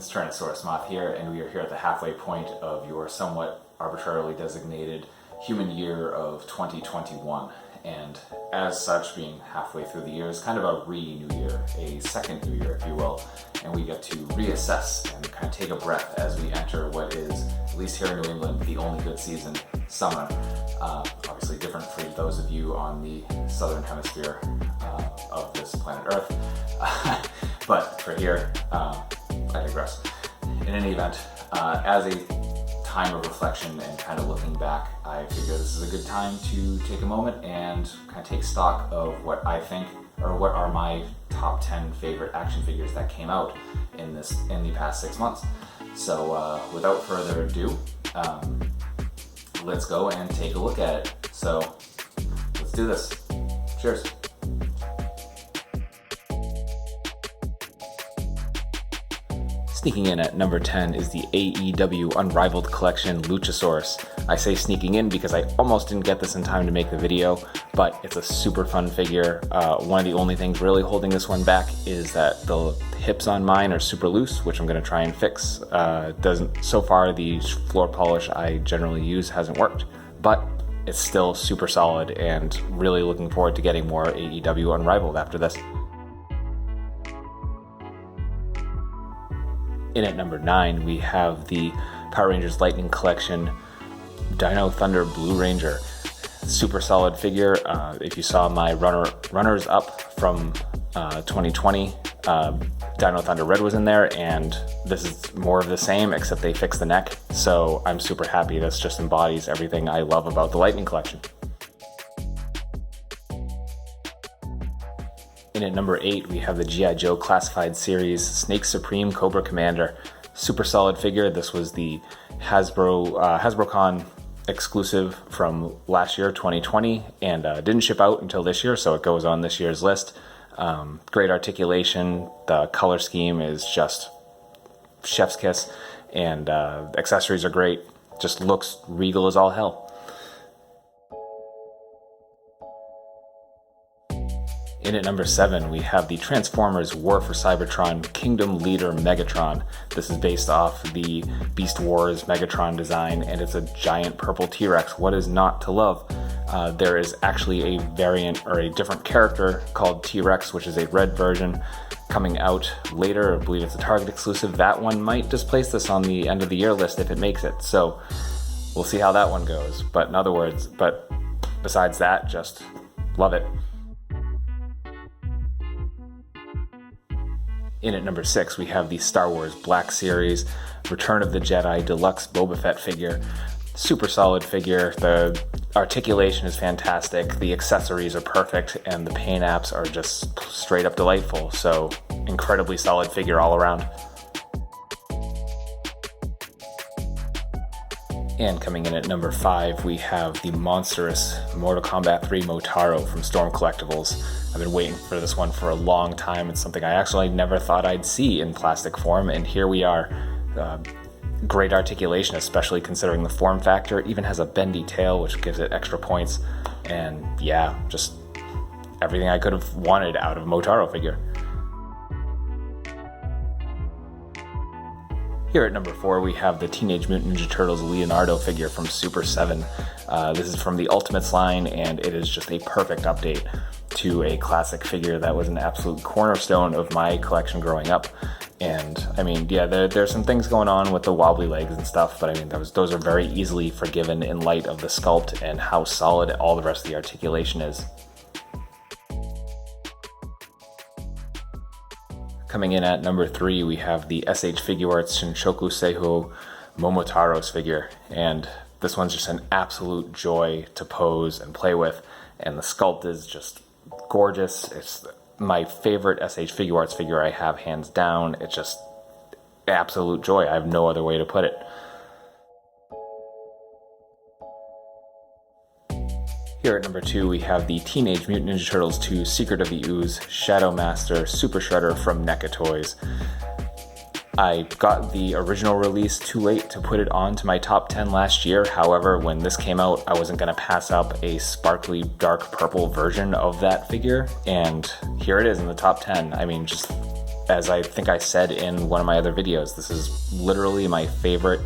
It's Tyrannosaurus Moth here, and we are here at the halfway point of your somewhat arbitrarily designated human year of 2021. And as such, being halfway through the year is kind of a re-new year, a second new year, if you will. And we get to reassess and kind of take a breath as we enter what is, at least here in New England, the only good season, summer. Obviously different for those of you on the southern hemisphere of this planet Earth. But for here, I digress. In any event, as a time of reflection and kind of looking back, I figure this is a good time to take a moment and kind of take stock of what I think, or what are my top 10 favorite action figures that came out in the past 6 months. So without further ado, let's go and take a look at it. So let's do this. Cheers. Sneaking in at number 10 is the AEW Unrivaled Collection Luchasaurus. I say sneaking in because I almost didn't get this in time to make the video, but it's a super fun figure. One of the only things really holding this one back is that the hips on mine are super loose, which I'm going to try and fix. So far, the floor polish I generally use hasn't worked, but it's still super solid, and really looking forward to getting more AEW Unrivaled after this. In at number 9, we have the Power Rangers Lightning Collection Dino Thunder Blue Ranger. Super solid figure. If you saw my runners up from 2020, Dino Thunder Red was in there, and this is more of the same, except they fixed the neck. So I'm super happy. This just embodies everything I love about the Lightning Collection. In at number 8, we have the G.I. Joe Classified Series Snake Supreme Cobra Commander. Super solid figure. This was the HasbroCon exclusive from last year, 2020, and didn't ship out until this year, so it goes on this year's list. Great articulation. The color scheme is just chef's kiss, and accessories are great. Just looks regal as all hell. In at number 7, we have the Transformers War for Cybertron Kingdom Leader Megatron. This is based off the Beast Wars Megatron design, and it's a giant purple T-Rex. What is not to love? There is actually a variant, or a different character called T-Rex, which is a red version coming out later. I believe it's a Target exclusive. That one might displace this on the end of the year list if it makes it. So we'll see how that one goes. But besides that, just love it. In at number 6, we have the Star Wars Black Series Return of the Jedi Deluxe Boba Fett figure. Super solid figure. The articulation is fantastic, the accessories are perfect, and the paint apps are just straight up delightful. So incredibly solid figure all around. And coming in at number 5, we have the monstrous Mortal Kombat 3 Motaro from Storm Collectibles. I've been waiting for this one for a long time. It's something I actually never thought I'd see in plastic form, and here we are. Great articulation, especially considering the form factor. It even has a bendy tail, which gives it extra points. And yeah, just everything I could have wanted out of a Motaro figure. Here at number 4, we have the Teenage Mutant Ninja Turtles Leonardo figure from Super 7. This is from the Ultimates line, and it is just a perfect update to a classic figure that was an absolute cornerstone of my collection growing up. And I mean, yeah, there's some things going on with the wobbly legs and stuff, but I mean, those are very easily forgiven in light of the sculpt and how solid all the rest of the articulation is. Coming in at number 3, we have the SH Figuarts Shinshoku Seiho Momotaros figure, and this one's just an absolute joy to pose and play with, and the sculpt is just gorgeous. It's my favorite SH Figuarts figure I have, hands down. It's just absolute joy. I have no other way to put it. Here at number 2, we have the Teenage Mutant Ninja Turtles 2 Secret of the Ooze Shadow Master Super Shredder from NECA Toys. I got the original release too late to put it onto my top 10 last year. However, when this came out, I wasn't going to pass up a sparkly dark purple version of that figure, and here it is in the top 10. I mean, just as I think I said in one of my other videos, this is literally my favorite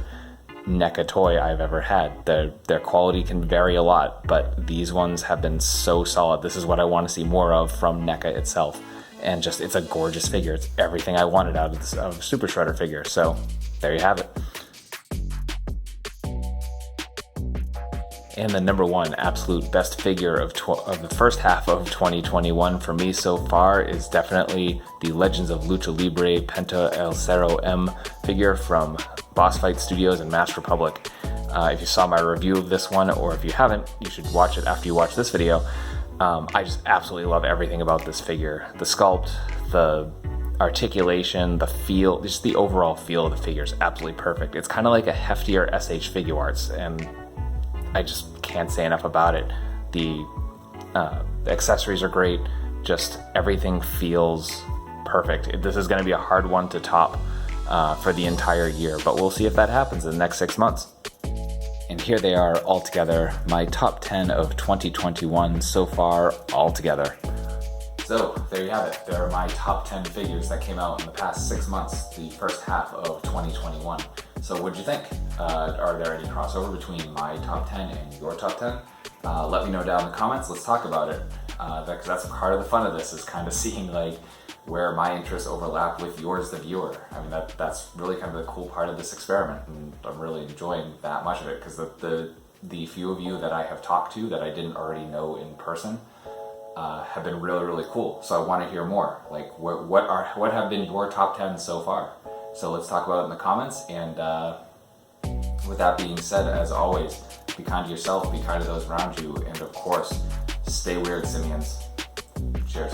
NECA toy I've ever had. Their quality can vary a lot, but these ones have been so solid. This is what I want to see more of from NECA itself. And just, it's a gorgeous figure. It's everything I wanted out of a Super Shredder figure. So there you have it. And the number one absolute best figure of the first half of 2021 for me so far is definitely the Legends of Lucha Libre Penta El Cero M figure from Boss Fight Studios and Master Republic. If you saw my review of this one, or if you haven't, you should watch it after you watch this video. I just absolutely love everything about this figure. The sculpt, the articulation, the feel, just the overall feel of the figure is absolutely perfect. It's kind of like a heftier SH Figure Arts, and I just can't say enough about it. The accessories are great, just everything feels perfect. This is going to be a hard one to top for the entire year, but we'll see if that happens in the next 6 months. And here they are all together, my top 10 of 2021 so far all together. So there you have it. There are my top 10 figures that came out in the past 6 months, the first half of 2021. So what'd you think? Are there any crossover between my top 10 and your top 10? Let me know down in the comments. Let's talk about it. Because that's part of the fun of this, is kind of seeing like where my interests overlap with yours, the viewer. I mean, that's really kind of the cool part of this experiment, and I'm really enjoying that much of it, because the few of you that I have talked to that I didn't already know in person have been really, really cool. So I want to hear more. Like, what have been your top 10 so far? So let's talk about it in the comments. And with that being said, as always, be kind to yourself, be kind to those around you, and of course, stay weird, simians. Cheers.